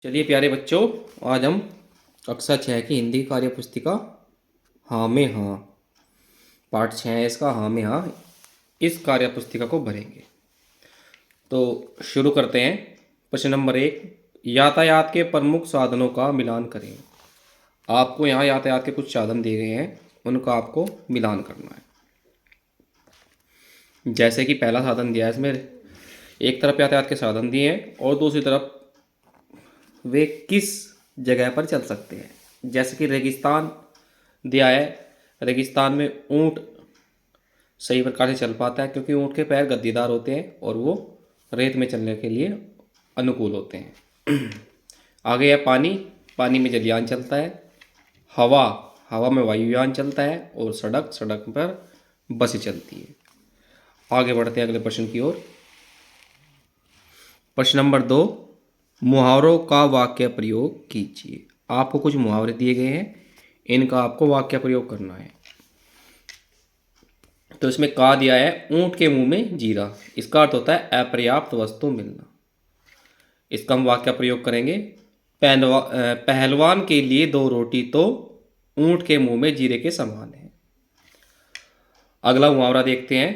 चलिए प्यारे बच्चों, आज हम कक्षा 6 की हिंदी कार्य पुस्तिका हाँ में हाँ पाठ 6 है इसका हाँ में हाँ इस कार्य पुस्तिका को भरेंगे। तो शुरू करते हैं। प्रश्न नंबर 1, यातायात के प्रमुख साधनों का मिलान करें। आपको यहाँ यातायात के कुछ साधन दिए गए हैं, उनका आपको मिलान करना है। जैसे कि पहला साधन दिया है इसमें, एक तरफ यातायात के साधन दिए हैं और दूसरी तरफ वे किस जगह पर चल सकते हैं। जैसे कि रेगिस्तान दिया है, रेगिस्तान में ऊंट सही प्रकार से चल पाता है क्योंकि ऊंट के पैर गद्दीदार होते हैं और वो रेत में चलने के लिए अनुकूल होते हैं। आगे है पानी, पानी में जलयान चलता है। हवा, हवा में वायुयान चलता है और सड़क, सड़क पर बसें चलती है। आगे बढ़ते हैं अगले प्रश्न की ओर। प्रश्न नंबर 2, मुहावरों का वाक्य प्रयोग कीजिए। आपको कुछ मुहावरे दिए गए हैं, इनका आपको वाक्य प्रयोग करना है। तो इसमें का दिया है, ऊंट के मुंह में जीरा। इसका अर्थ होता है अपर्याप्त वस्तु मिलना। इसका हम वाक्य प्रयोग करेंगे, पहलवान के लिए 2 रोटी तो ऊंट के मुंह में जीरे के समान है। अगला मुहावरा देखते हैं,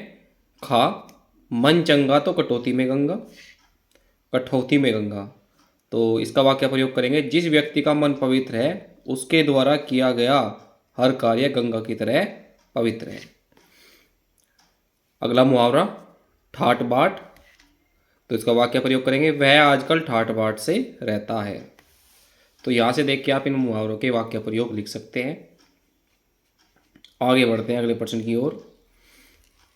खा, मन चंगा तो कटौती में गंगा, कठौती में गंगा। तो इसका वाक्य प्रयोग करेंगे, जिस व्यक्ति का मन पवित्र है उसके द्वारा किया गया हर कार्य गंगा की तरह पवित्र है। अगला मुहावरा, ठाट बाट। तो इसका वाक्य प्रयोग करेंगे, वह आजकल ठाट बाट से रहता है। तो यहाँ से देख के आप इन मुहावरों के वाक्य प्रयोग लिख सकते हैं। आगे बढ़ते हैं अगले प्रश्न की ओर।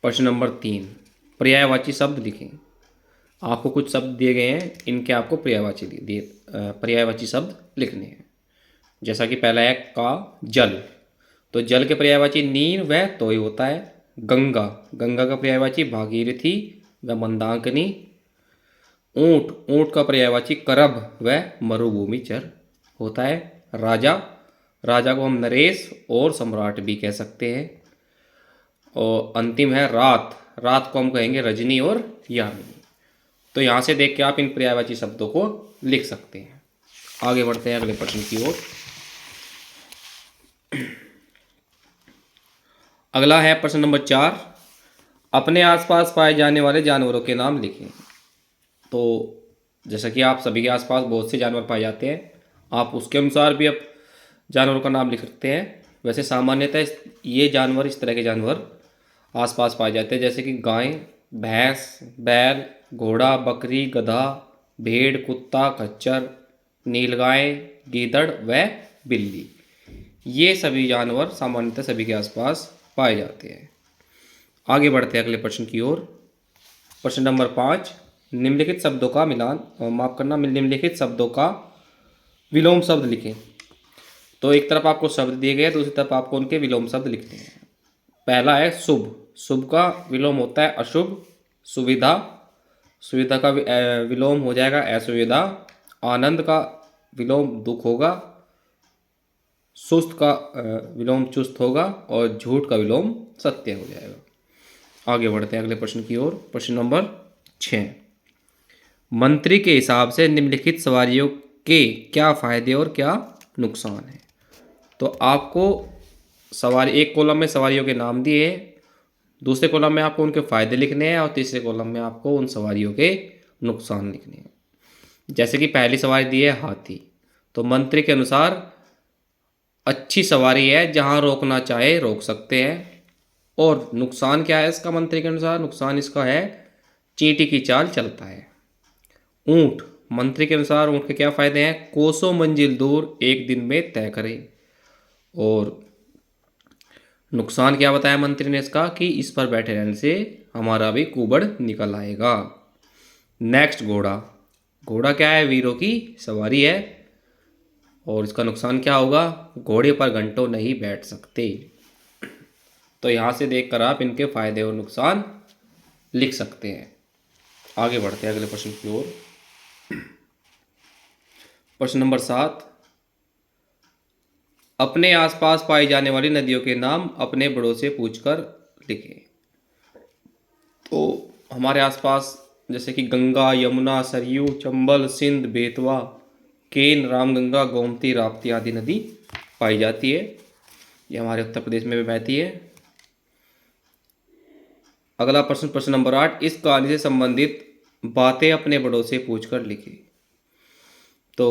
प्रश्न नंबर 3, पर्यायवाची शब्द लिखें। आपको कुछ शब्द दिए गए हैं, इनके आपको पर्यायवाची शब्द लिखने हैं। जैसा कि पहला है का, जल। तो जल के पर्यायवाची नीर व तोय होता है। गंगा, गंगा का पर्यायवाची भागीरथी व मंदाकिनी। ऊंट, ऊंट का पर्यायवाची करभ व मरुभूमिचर होता है। राजा, राजा को हम नरेश और सम्राट भी कह सकते हैं। और अंतिम है रात, रात को हम कहेंगे रजनी और यामिनी। तो यहाँ से देख के आप इन पर्यायवाची शब्दों को लिख सकते हैं। आगे बढ़ते हैं अगले प्रश्न की ओर। अगला है प्रश्न नंबर 4, अपने आसपास पाए जाने वाले जानवरों के नाम लिखें। तो जैसा कि आप सभी के आसपास बहुत से जानवर पाए जाते हैं, आप उसके अनुसार भी आप जानवरों का नाम लिख सकते हैं। वैसे सामान्यतः ये जानवर, इस तरह के जानवर आसपास पाए जाते हैं, जैसे कि गाय, भैंस, बैल, घोड़ा, बकरी, गधा, भेड़, कुत्ता, खच्चर, नीलगाय, गीदड़ व बिल्ली। ये सभी जानवर सामान्यतः सभी के आसपास पाए जाते हैं। आगे बढ़ते हैं अगले प्रश्न की ओर। प्रश्न नंबर 5, निम्नलिखित शब्दों का मिलान, माफ करना, निम्नलिखित शब्दों का विलोम शब्द लिखें। तो एक तरफ आपको शब्द दिए गए, दूसरी तरफ आपको उनके विलोम शब्द लिखने हैं। पहला है शुभ, शुभ का विलोम होता है अशुभ। सुविधा, सुविधा का विलोम हो जाएगा असुविधा। आनंद का विलोम दुख होगा। सुस्त का विलोम चुस्त होगा और झूठ का विलोम सत्य हो जाएगा। आगे बढ़ते हैं अगले प्रश्न की ओर। प्रश्न नंबर 6, मंत्री के हिसाब से निम्नलिखित सवारियों के क्या फायदे और क्या नुकसान है। तो आपको सवारी, एक कॉलम में सवारियों के नाम दिए, दूसरे कॉलम में आपको उनके फायदे लिखने हैं और तीसरे कॉलम में आपको उन सवारियों के नुकसान लिखने हैं। जैसे कि पहली सवारी दी है हाथी, तो मंत्री के अनुसार अच्छी सवारी है, जहां रोकना चाहे रोक सकते हैं। और नुकसान क्या है इसका मंत्री के अनुसार, नुकसान इसका है चींटी की चाल चलता है। ऊंट, मंत्री के अनुसार ऊंट के क्या फायदे हैं, कोसों मंजिल दूर एक दिन में तय करें। और नुकसान क्या बताया मंत्री ने इसका, कि इस पर बैठे रहने से हमारा भी कुबड़ निकल आएगा। नेक्स्ट, घोड़ा, घोड़ा क्या है, वीरों की सवारी है। और इसका नुकसान क्या होगा, घोड़े पर घंटों नहीं बैठ सकते। तो यहाँ से देखकर आप इनके फायदे और नुकसान लिख सकते हैं। आगे बढ़ते हैं अगले प्रश्न की ओर। प्रश्न नंबर 7, अपने आसपास पाई जाने वाली नदियों के नाम अपने बड़ों से पूछकर लिखें। तो हमारे आसपास जैसे कि गंगा, यमुना, सरयू, चंबल, सिंध, बेतवा, केन, रामगंगा, गोमती, राप्ती आदि नदी पाई जाती है। ये हमारे उत्तर प्रदेश में भी बहती है। अगला प्रश्न, प्रश्न नंबर 8, इस कहानी से संबंधित बातें अपने बड़ों से पूछकर लिखी। तो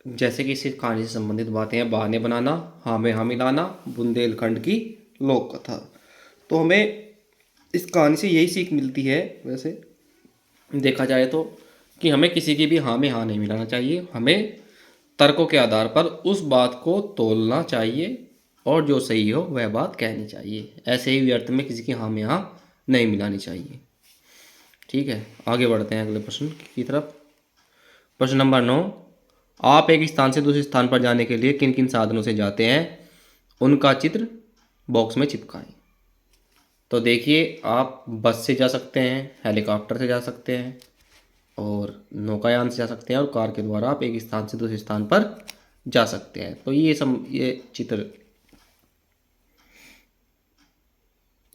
जैसे कि इस कहानी से संबंधित बातें हैं, बहाने बनाना, हाँ में हाँ मिलाना, बुंदेलखंड की लोक कथा। तो हमें इस कहानी से यही सीख मिलती है वैसे देखा जाए तो, कि हमें किसी की भी हाँ में हाँ नहीं मिलाना चाहिए। हमें तर्कों के आधार पर उस बात को तोलना चाहिए और जो सही हो वह बात कहनी चाहिए। ऐसे ही व्यर्थ में किसी की हाँ में हाँ नहीं मिलानी चाहिए। ठीक है, आगे बढ़ते हैं अगले प्रश्न की तरफ। प्रश्न नंबर 9, आप एक स्थान से दूसरे स्थान पर जाने के लिए किन किन साधनों से जाते हैं, उनका चित्र बॉक्स में चिपकाएं। तो देखिए, आप बस से जा सकते हैं, हेलीकॉप्टर से जा सकते हैं, और नौकायान से जा सकते हैं, और कार के द्वारा आप एक स्थान से दूसरे स्थान पर जा सकते हैं। तो ये चित्र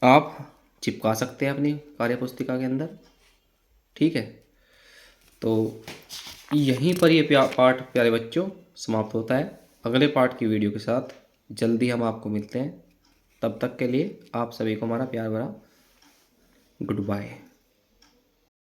आप चिपका सकते हैं अपनी कार्यपुस्तिका के अंदर। ठीक है, तो यहीं पर ये पाठ प्यारे बच्चों समाप्त होता है। अगले पाठ की वीडियो के साथ जल्दी हम आपको मिलते हैं। तब तक के लिए आप सभी को हमारा प्यार भरा गुड बाय।